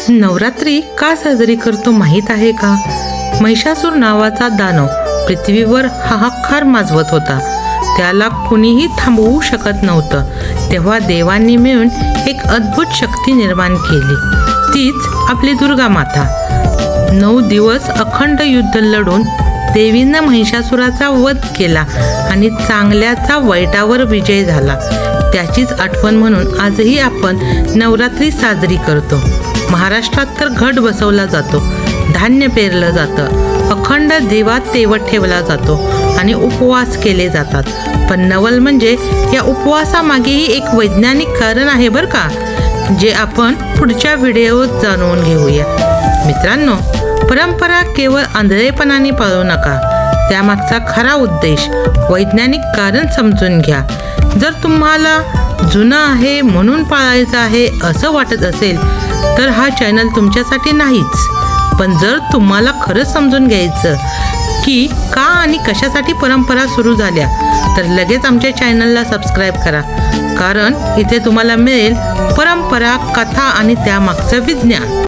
नवरात्री का साजरी करतो माहीत आहे का? महिषासूर नावाचा दानव पृथ्वीवर हाहाकार माजवत होता. त्याला कुणीही थांबवू शकत नव्हतं. तेव्हा देवांनी मिळून एक अद्भुत शक्ती निर्माण केली. तीच आपली दुर्गा माता. 9 दिवस अखंड युद्ध लढून देवीनं महिषासुराचा वध केला आणि चांगल्याचा वाईटावर विजय झाला. त्याचीच आठवण म्हणून आजही आपण नवरात्री साजरी करतो. महाराष्ट्रात तर घट बसवला जातो, धान्य पेरलं जातं, अखंड दिवा तेवत ठेवला जातो आणि उपवास केले जातात. पण नवल म्हणजे या उपवासामागेही एक वैज्ञानिक कारण आहे बरं का, जे आपण पुढच्या व्हिडिओत जाणून घेऊया. मित्रांनो, परंपरा केवळ आंधळेपणाने पाळू नका. त्यामागचा खरा उद्देश, वैज्ञानिक कारण समजून घ्या. जर तुम्हाला जुनं आहे म्हणून पाळायचं आहे असं वाटत असेल तर हा चॅनल तुमच्यासाठी नाहीच. पण जर तुम्हाला खरंच समजून घ्यायचं की का आणि कशासाठी परंपरा सुरू झाल्या तर लगेच आमच्या चॅनलला सबस्क्राईब करा. कारण इथे तुम्हाला मिळेल परंपरा, कथा आणि त्यामागचं विज्ञान.